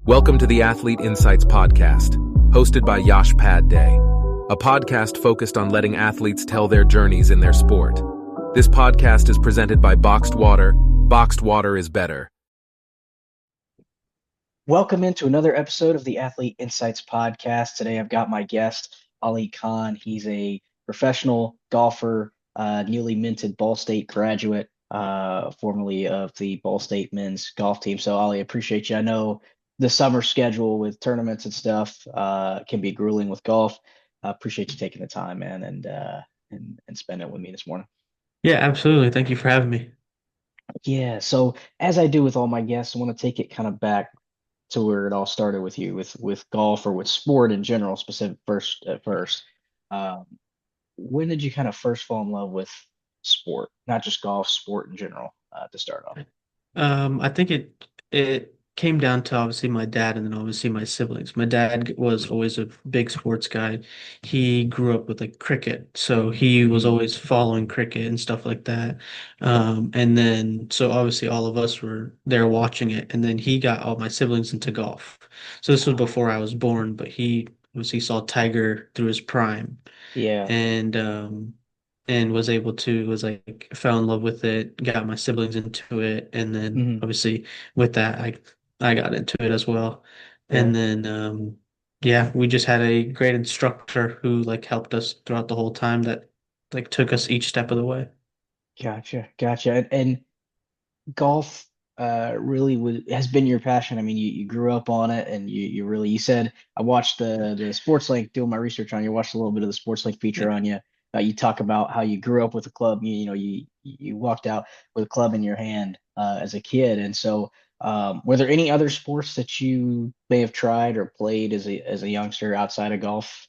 Welcome to the Athlete Insights Podcast, hosted by Yash Pad Day, a podcast focused on letting athletes tell their journeys in their sport. This podcast is presented by Boxed Water. Boxed water is better. Welcome into another episode of the Athlete Insights Podcast. Today I've got my guest, Ali Khan. He's a professional golfer, newly minted Ball State graduate, formerly of the Ball State men's golf team. So, Ali, appreciate you. I know the summer schedule with tournaments and stuff can be grueling with golf. Appreciate you taking the time, man, and spending it with me this morning. Yeah, absolutely. Thank you for having me. Yeah, so as I do with all my guests, I want to take it kind of back to where it all started with you, with golf or with sport in general, specific first at first. Um, when did you kind of first fall in love with sport, not just golf, sport in general, to start off? I think it came down to obviously my dad and then obviously my siblings. My dad was always a big sports guy. He grew up with like cricket, so he was Mm, always following cricket and stuff like that. And then so obviously all of us were there watching it, and then he got all my siblings into golf. So this was ah, before I was born, but he saw Tiger through his prime. yeah. And was able to was like fell in love with it, got my siblings into it, and then Hmm. obviously with that I got into it as well. Yeah. And then yeah, we just had a great instructor who like helped us throughout the whole time that like took us each step of the way. Gotcha. And golf really has been your passion. I mean, you grew up on it, and you really, you said, I watched the Sports Link, doing my research on you, watched a little bit of the Sports Link feature Yeah. on you. You talk about how you grew up with a club. You walked out with a club in your hand as a kid. And so were there any other sports that you may have tried or played as a youngster outside of golf?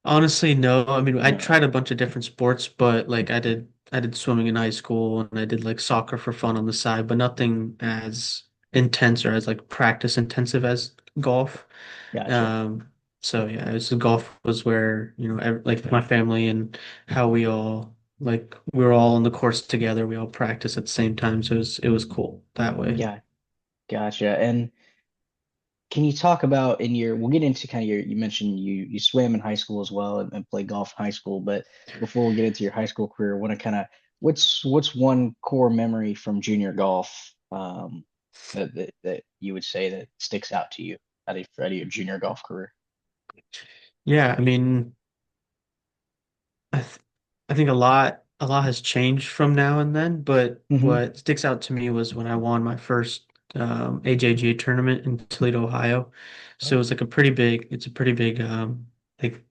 Honestly, no. I mean, I No. tried a bunch of different sports, but like I did swimming in high school and I did like soccer for fun on the side, but nothing as intense or as like practice intensive as golf. Gotcha. Um, so yeah, golf was where, like my family and how we were all on the course together. We all practiced at the same time, so it was cool that way. Yeah, gotcha. And can you talk about we'll get into kind of you mentioned you swam in high school as well and played golf in high school, but before we get into your high school career, I want to kind of, what's one core memory from junior golf that you would say that sticks out to you out of your junior golf career? Yeah, I mean, I th I think a lot has changed from now and then, but Hmm. what sticks out to me was when I won my first AJGA tournament in Toledo, Ohio. So it Oh, was like it's a pretty big like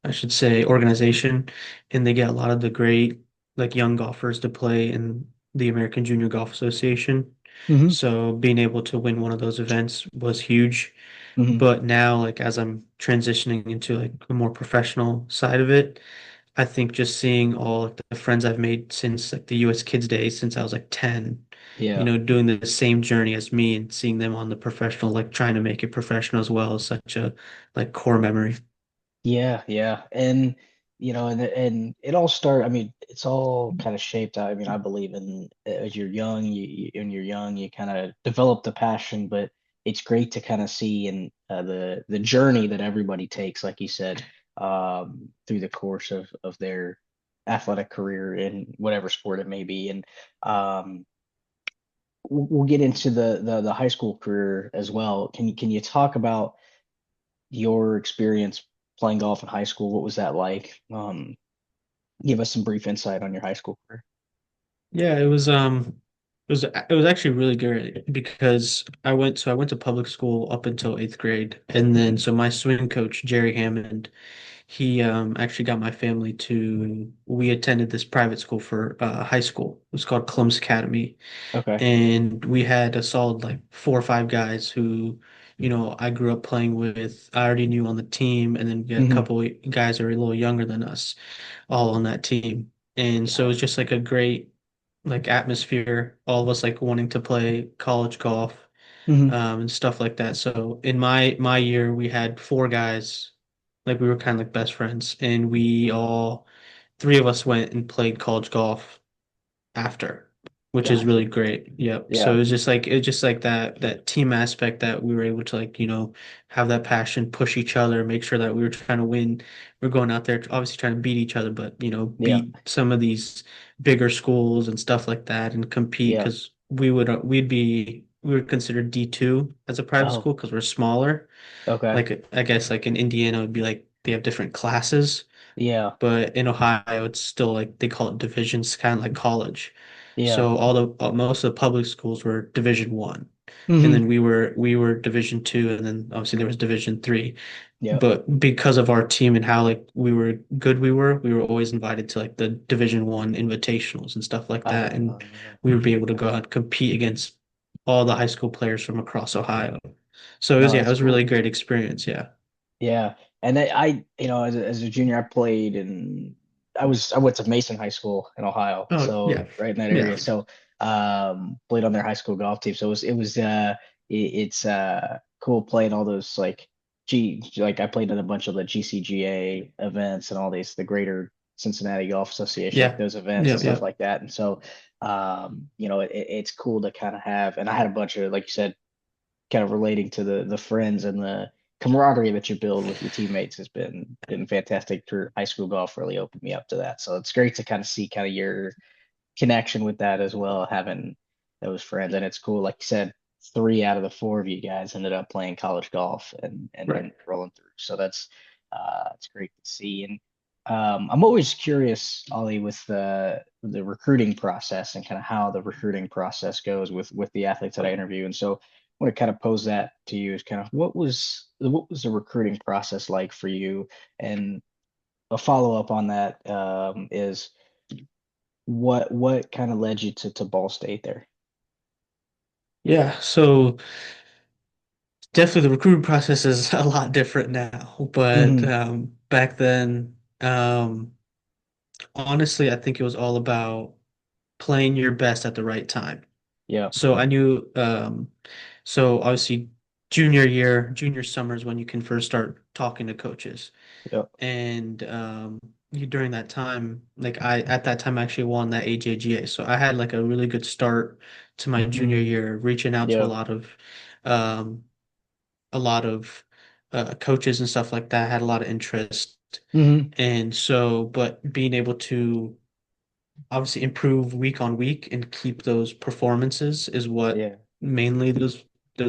I should say organization, and they get a lot of the great like young golfers to play in the American Junior Golf Association. hmm. So being able to win one of those events was huge. Hmm. But now, like as I'm transitioning into like a more professional side of it, I think just seeing all of the friends I've made since like the US Kids days, since I was like 10, Yeah. doing the same journey as me and seeing them on the professional, like trying to make it professional as well is such a like core memory. Yeah. And and it all I mean, it's all kind of shaped out. I mean, I believe in, as you're young, when you're young, you kind of develop the passion, but it's great to kind of see in the journey that everybody takes, like you said, through the course of their athletic career in whatever sport it may be. And um we'll get into the high school career as well. Can you talk about your experience playing golf in high school? What was that like? Give us some brief insight on your high school career. Yeah, it was actually really good because I went to public school up until eighth grade, and then so my swim coach Jerry Hammond, he actually got my family to we attended this private school for high school. It was called Columbus Academy, Okay. and we had a solid like four or five guys who, I grew up playing with. I already knew on the team, and then we had a Hmm. couple guys that are a little younger than us, all on that team. And so it was just like a great like atmosphere, all of us like wanting to play college golf Hmm. and stuff like that. So in my year, we had four guys, like we were kind of like best friends, and we all three of us went and played college golf after. which is really Gotcha. great. Yep. So Yeah. it was just like that team aspect that we were able to like, have that passion, push each other, make sure that we were trying to win. We're going out there obviously trying to beat each other, but Yeah. beat some of these bigger schools and stuff like that and compete Yeah. because we were considered D2 as a private Oh, school because we're smaller. okay. Like I guess like in Indiana it would be like they have different classes, Yeah. but in Ohio it's still like they call it divisions, kind of like college. Yeah. So most of the public schools were Division 1, and Hmm. then we were Division 2, and then obviously there was Division 3. Yeah. But because of our team and how like we were always invited to like the Division 1 invitationals and stuff like that, and Uh, we would be able to go out and compete against all the high school players from across Ohio. So no, it that's was a really cool. great experience. Yeah. Yeah, and as a junior, I played, and I went to Mason High School in Ohio, Oh yeah, so right in that yeah, area. So, played on their high school golf team. So it's cool playing all those like I played in a bunch of the GCGA events and all these the Greater Cincinnati Golf Association, like yeah, those events yeah, and stuff yeah. like that. And so, it's cool to kind of have. And I had a bunch of, like you said, kind of relating to the friends and the camaraderie that you build with your teammates has been fantastic through high school golf. Really opened me up to that. So it's great to kind of see kind of your connection with that as well, having those friends. And it's cool, like you said, three out of the four of you guys ended up playing college golf and Right. rolling through. So that's it's great to see. And I'm always curious, Ollie, with the recruiting process and kind of how the recruiting process goes with the athletes that I interview. And so I want to kind of pose that to you as kind of what was the recruiting process like for you? And a follow up on that is what kind of led you to Ball State there? Yeah. So definitely the recruiting process is a lot different now, but Hmm. back then, honestly, I think it was all about playing your best at the right time. Yeah. So I knew, so obviously junior summer is when you can first start talking to coaches. Yeah. And during that time, like at that time I actually won that AJGA. So I had like a really good start to my junior Hmm. year, reaching out to Yeah. um, a lot of coaches and stuff like that. I had a lot of interest. Hmm. And so, but being able to obviously improve week on week and keep those performances is what Yeah. mainly those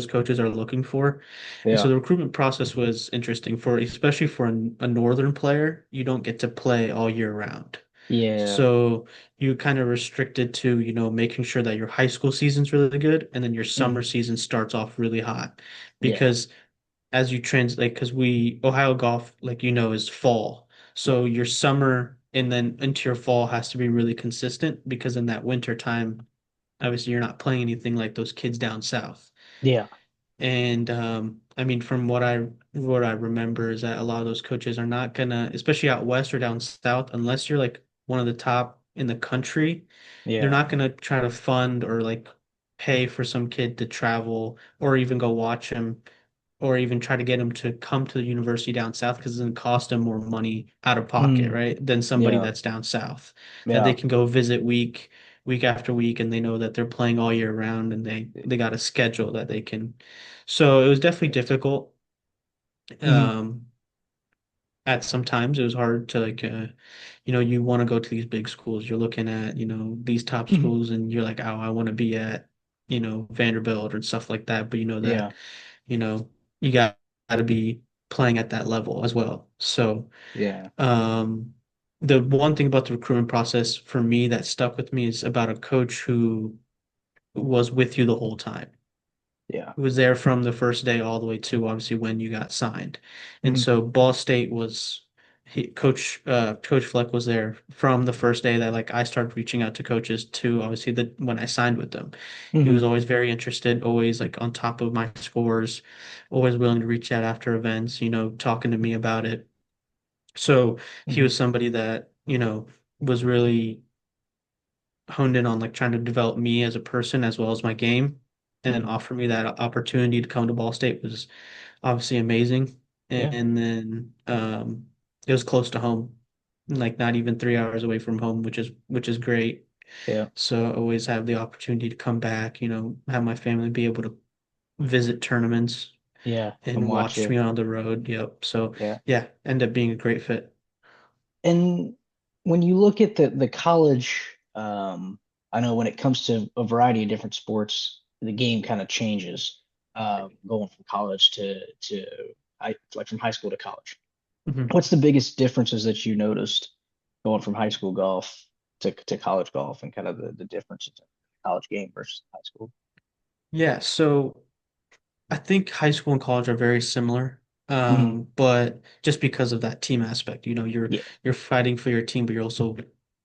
coaches are looking for. And so Yeah. the recruitment process was interesting for especially for a northern player, you don't get to play all year round. Yeah. So you kind of restricted to, making sure that your high school season's really good and then your summer Hmm. season starts off really hot. Yeah. Because as you translate, because Ohio golf, like is fall. Yeah. So your summer and then into your fall has to be really consistent because in that winter time, obviously you're not playing anything like those kids down south. Yeah. And I mean, from what I remember is that a lot of those coaches are not gonna, especially out west or down south, unless you're like one of the top in the country, they're Yeah. not gonna try to fund or like pay for some kid to travel or even go watch him or even try to get them to come to the university down south because it doesn't cost them more money out of pocket, Mm. right? Than somebody Yeah. that's down south that they Yeah. can go visit week after week and they know that they're playing all year round and they got a schedule that they can. So it was definitely difficult. Hmm. Um, at sometimes it was hard to like you want to go to these big schools. You're looking at, these top Hmm. schools and you're like, oh, I want to be at, Vanderbilt or stuff like that. But you know that Yeah. you know, you got to be playing at that level as well. So, Yeah. um, the one thing about the recruitment process for me that stuck with me is about a coach who was with you the whole time. Yeah. Who was there from the first day all the way to obviously when you got signed. And Hmm. so Ball State was Coach Fleck was there from the first day that like I started reaching out to coaches to obviously the when I signed with them. He was Hmm. always very interested, always like on top of my scores, always willing to reach out after events, talking to me about it. So he Hmm. was somebody that, was really honed in on like trying to develop me as a person as well as my game and then Hmm. offer me that opportunity to come to Ball State was obviously amazing. Yeah. And then it was close to home, like not even 3 hours away from home, which is great. Yeah. So I always have the opportunity to come back, have my family be able to visit tournaments Yeah. Come and watch watch you. me on the road. Yep. So Yeah. yeah, end up being a great fit. And when you look at the college, I know when it comes to a variety of different sports, the game kind of changes, going from college to like from high school to college. Mhm. What's the biggest differences that you noticed going from high school golf to college golf, and kind of the differences in the college game versus high school? Yeah, so I think high school and college are very similar. Hmm. But just because of that team aspect, Yeah. you're fighting for your team, but you're also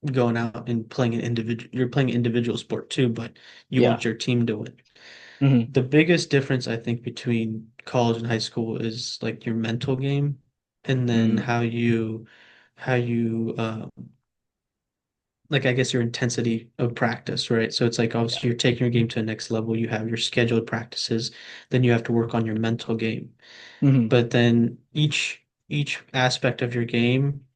going out and playing an individual you're playing an individual sport too, but you Yeah. want your team to win. Hmm. The biggest difference I think between college and high school is like your mental game and then Mm. how you like I guess your intensity of practice, right? So it's like Yeah. obviously you're taking your game to the next level. You have your scheduled practices, then you have to work on your mental game. Hmm. But then each aspect of your game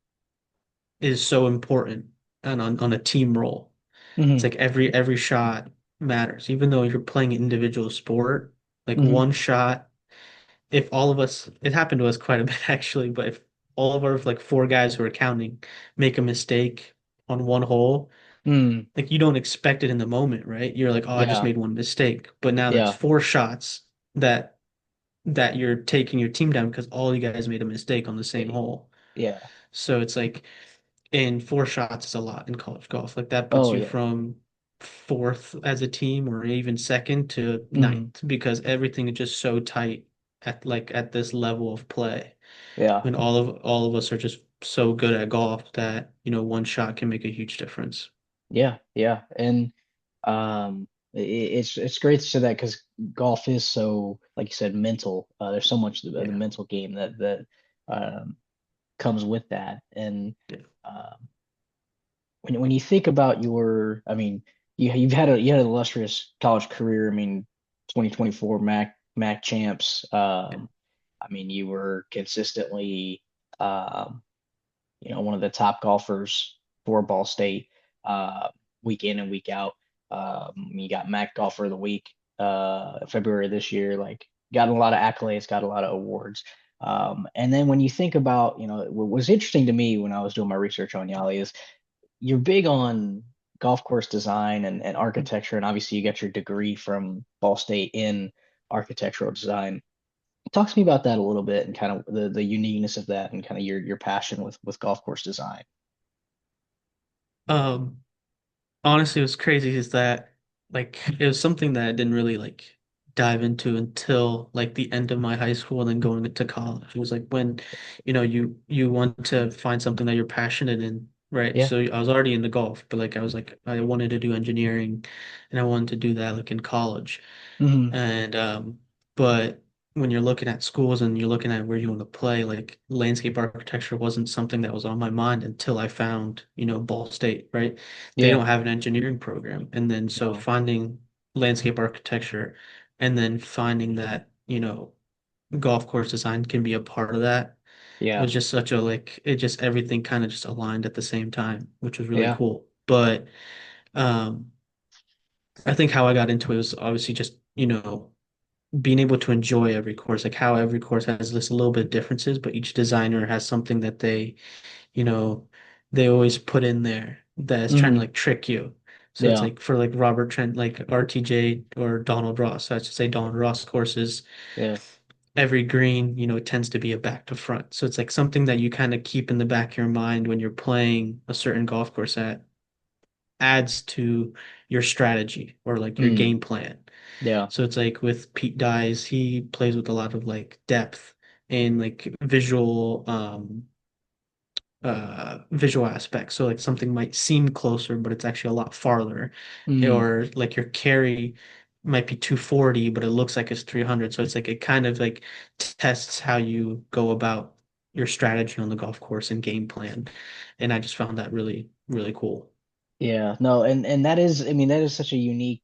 is so important and on a team role. It's Hmm. like every shot matters. Even though you're playing an individual sport, like Hmm. one shot, if all of us, it happened to us quite a bit actually, but if all of our like four guys who are counting make a mistake on one hole, Mm. like you don't expect it in the moment, right? You're like, oh, I just Yeah. made one mistake. But now that's Yeah. four shots that you're taking your team down because all you guys made a mistake on the same Eh, hole. yeah. So it's like, and four shots is a lot in college golf. Like that puts Oh you yeah. from fourth as a team or even second to Hmm. ninth because everything is just so tight at this level of play. Yeah. When all of us are just so good at golf that, one shot can make a huge difference. Yeah. Yeah. And it's great to say that, because golf is so, like you said, mental. There's so much of the Yeah. mental game that um comes with that. And Yeah. um when you think about your, I mean, you had an illustrious college career. I mean, 2024 MAC champs. Yeah. I mean, you were consistently, um, one of the top golfers for Ball State, uh, week in and week out. You got MAC Golfer of the Week, February this year. Like, got a lot of accolades, got a lot of awards. And then when you think about, what was interesting to me when I was doing my research on Yali is you're big on golf course design and architecture, and obviously you got your degree from Ball State in architectural design. Talk to me about that a little bit, and kind of the uniqueness of that, and kind of your passion with golf course design. Um, Honestly, what's crazy is that like it was something that I didn't really like dive into until like the end of my high school and then going into college. It was like when, you want to find something that you're passionate in, right? Yeah. So I was already into golf, but like I was like I wanted to do engineering and I wanted to do that like in college. Hmm. And but when you're looking at schools and you're looking at where you want to play, like landscape architecture wasn't something that was on my mind until I found, Ball State, right? They Yeah. don't have an engineering program. And then so No. finding landscape architecture and then finding that, golf course design can be a part of that Yeah. was just such a like it just everything kind of just aligned at the same time, which was really Yeah. cool. But um I think how I got into it was obviously just, being able to enjoy every course, like how every course has this little bit of differences, but each designer has something that you know, they always put in there that is trying to Hmm. like trick you. So it's Yeah. like for like Robert Trent, like RTJ or Donald Ross. I should say Donald Ross courses, Yeah. every green, tends to be a back to front. So it's like something that you kind of keep in the back of your mind when you're playing a certain golf course that adds to your strategy or like your Mm. game plan. Yeah. So it's like with Pete Dyes, he plays with a lot of like depth and like visual aspects. So like something might seem closer, but it's actually a lot farther. Mm. Or like your carry might be 240, but it looks like it's 300. So it's like it kind of like tests how you go about your strategy on the golf course and game plan. And I just found that really, really cool. Yeah, no, and that is, I mean, that is such a unique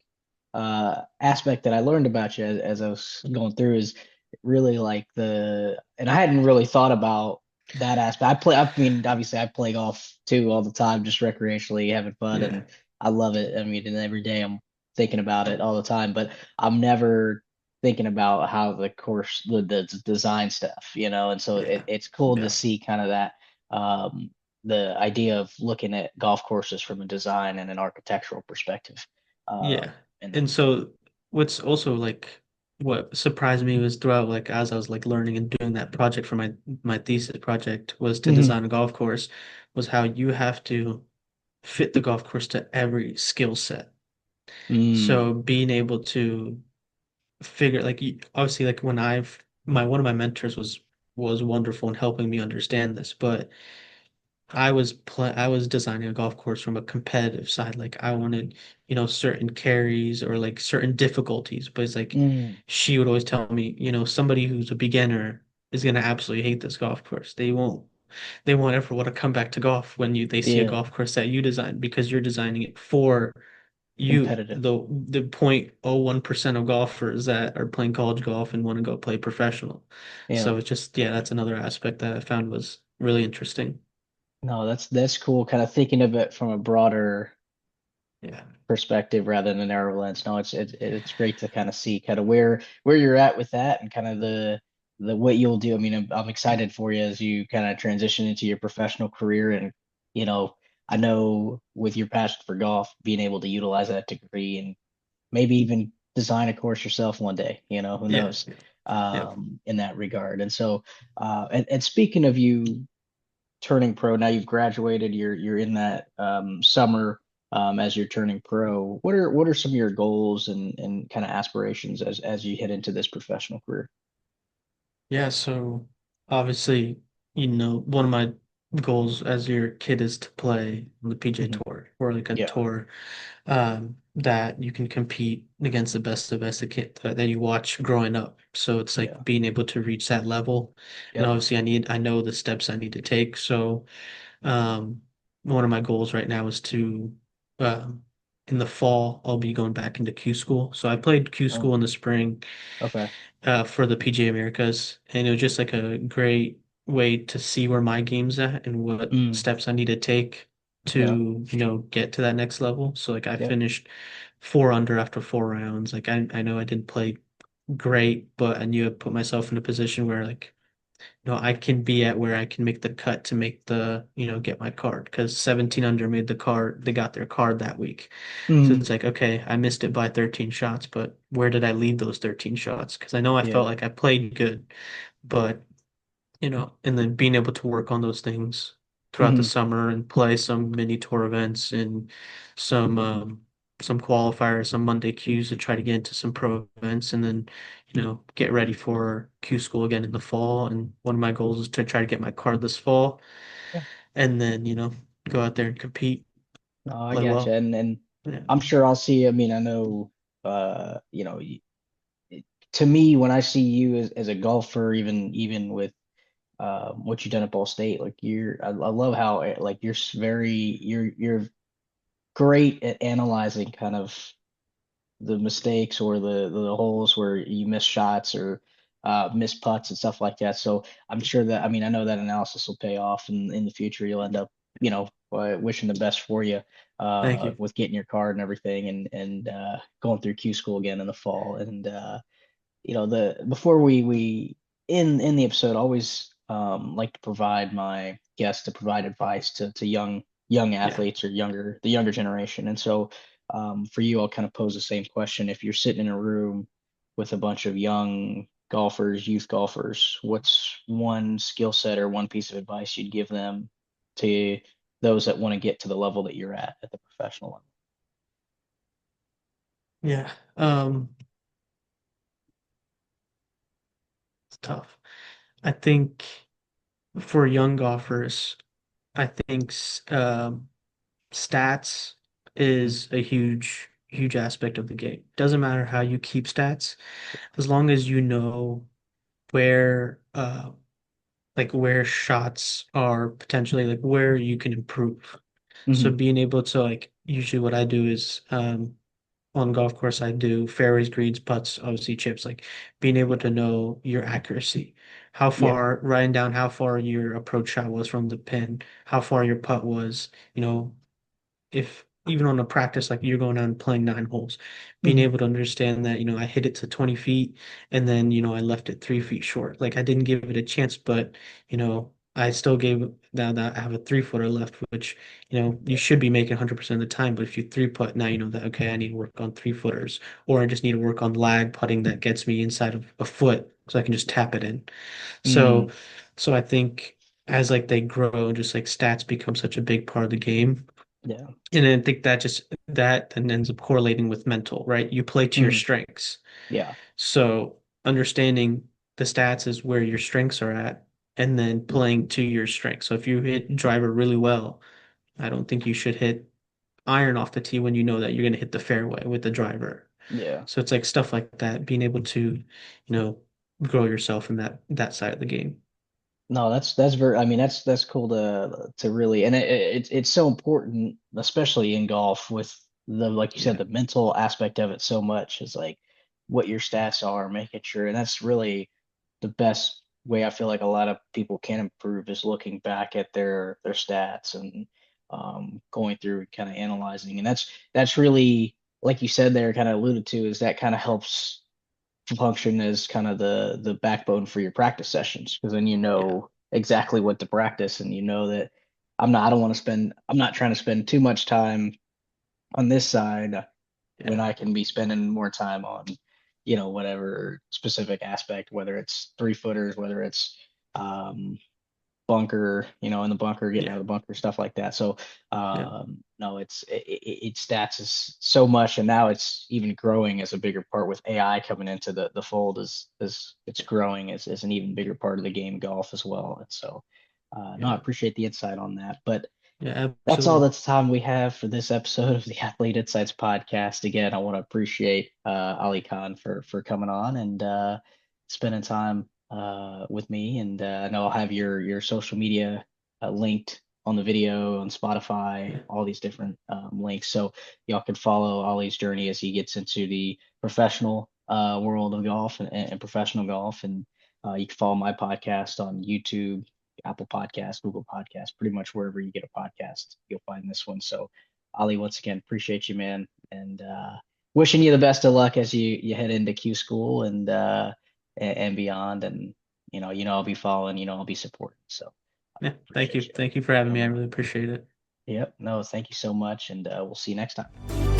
aspect that I learned about you as I was going through, is really like and I hadn't really thought about that aspect. I mean, obviously I play golf too all the time, just recreationally having fun, Yeah. and I love it. I mean, and every day I'm thinking about it all the time, but I'm never thinking about how the course, the design stuff, and so Yeah. it's cool to Yeah. see kind of that, um, the idea of looking at golf courses from a design and an architectural perspective. Uh, Yeah. and And then, so what's also like what surprised me was throughout like as I was like learning and doing that project for my thesis project was to Mhm. design a golf course was how you have to fit the golf course to every skill set. Mm, So being able to figure like obviously like when I've my one of my mentors was wonderful in helping me understand this, but I was designing a golf course from a competitive side. Like I wanted, certain carries or like certain difficulties. But it's like mm, she would always tell me, somebody who's a beginner is gonna absolutely hate this golf course. They won't ever want to come back to golf when they see a yeah, golf course that you designed because you're designing it for you, competitive. the 0.01% of golfers that are playing college golf and want to go play professional. Yeah. So it's just, yeah, that's another aspect that I found was really interesting. No, that's cool. Kind of thinking of it from a broader Yeah. perspective rather than a narrow lens. No, it's great to kind of see kind of where you're at with that and kind of the what you'll do. I mean, I'm excited for you as you kind of transition into your professional career, and you know, I know with your passion for golf, being able to utilize that degree and maybe even design a course yourself one day. Who Yeah. knows, Yeah. Yep. in that regard. And so, and speaking of you turning pro. Now you've graduated. You're in that summer, as you're turning pro. What are some of your goals and kind of aspirations as you head into this professional career? Yeah. So obviously, one of my goals as your kid is to play on the PJ Hmm. Tour or like a Yeah, tour that you can compete against the best of best that you watch growing up. So it's yeah, like being able to reach that level. And yep. obviously I know the steps I need to take. So um, one of my goals right now is to um, in the fall I'll be going back into Q school. So I played Q Oh, school in the spring okay. for the PGA Americas, and it was just like a great way to see where my game's at and what Mm, steps I need to take yeah, to, get to that next level. So like I yep. finished 4 under after 4 rounds. Like I know I didn't play great, but I knew I put myself in a position where like I can be at where I can make the cut to make get my card because 17 under made the card. They got their card that week. So Mm, it's like, okay, I missed it by 13 shots, but where did I leave those 13 shots? Because I know I felt yeah. like I played good, but and then being able to work on those things throughout the Hmm. summer and play some mini tour events and some some qualifiers, some Monday Qs to try to get into some pro events and then, get ready for Q school again in the fall. And one of my goals is to try to get my card this fall Yeah. and then, go out there and compete, No, I play gotcha. well. And Yeah. I'm sure I'll see. I mean, I know. It, to me, when I see you as a golfer, even with what you've done at Ball State. Like I love how like you're great at analyzing kind of the mistakes or the holes where you miss shots or miss putts and stuff like that. So I'm sure that I mean I know that analysis will pay off in the future. You'll end up wishing the best for you Thank you. with getting your card and everything and going through Q school again in the fall and the before we in the episode I always like to provide my guests to provide advice to young Yeah. athletes or the younger generation. And so for you I'll kind of pose the same question. If you're sitting in a room with a bunch of young golfers, youth golfers, what's one skill set or one piece of advice you'd give them to those that want to get to the level that you're at the professional level? Yeah. It's tough. I think for young golfers, I think stats Mm, is a huge aspect of the game. Doesn't matter how you keep stats, as long as you know where where shots are potentially like where you can improve. So mm-hmm. being able to like usually what I do is on golf course I do fairways, greens, putts, obviously chips, like being able Yeah, to know your accuracy. How yeah, far, writing down how far your approach shot was from the pin, how far your putt was, if even on a practice like you're going out and playing 9 holes, being Mhm. able to understand that, I hit it to 20 feet and then, I left it 3 feet short. Like I didn't give it a chance, but, I still gave now that I have a 3 footer left, which, you should be making 100% of the time. But if you three putt, now you know that, okay, I need to work on 3 footers, or I just need to work on lag putting that gets me inside of a foot so I can just tap it in. So, Mm, so I think as like they grow, just like stats become such a big part of the game. yeah. And I think that then ends up correlating with mental, right? You play to your Mhm. strengths. Yeah. So understanding the stats is where your strengths are at, and then playing to your strengths. So if you hit driver really well, I don't think you should hit iron off the tee when you know that you're going to hit the fairway with the driver. Yeah. So it's like stuff like that, being able to, grow yourself in that side of the game. No, that's very, I mean, that's cool to really, and it's so important, especially in golf with the, like you said, Yeah, the mental aspect of it so much is like what your stats are, making sure, and that's really the best way I feel like a lot of people can improve is looking back at their stats and going through and kind of analyzing, and that's really, like you said there, kind of alluded to, is that kind of helps function as kind of the backbone for your practice sessions, because then you yeah, know exactly what to practice, and you know that I'm not trying to spend too much time on this side when yeah, I can be spending more time on, whatever specific aspect, whether it's 3 footers, whether it's um bunker, in the bunker, getting out yeah, of the bunker, stuff like that. So, yeah, no, it stats is so much, and now it's even growing as a bigger part with AI coming into the fold as it's growing as an even bigger part of the game, golf as well. And so, no, I yeah, appreciate the insight on that. But yeah, that's all absolutely. that's time we have for this episode of the Athlete Insights podcast. Again, I want to appreciate Ali Khan for coming on and spending time with me. And I know I'll have your social media linked on the video on Spotify, Yeah, all these different links, so y'all can follow Ali's journey as he gets into the professional world of golf and professional golf. And you can follow my podcast on YouTube, Apple Podcasts, Google Podcasts, pretty much wherever you get a podcast, you'll find this one. So, Ali, once again, appreciate you, man, and wishing you the best of luck as you head into Q school and beyond. And I'll be following, I'll be supporting. So, yeah. appreciate you Thank you for having me. I coming on. really appreciate it. Yep. No, thank you so much, and we'll see you next time.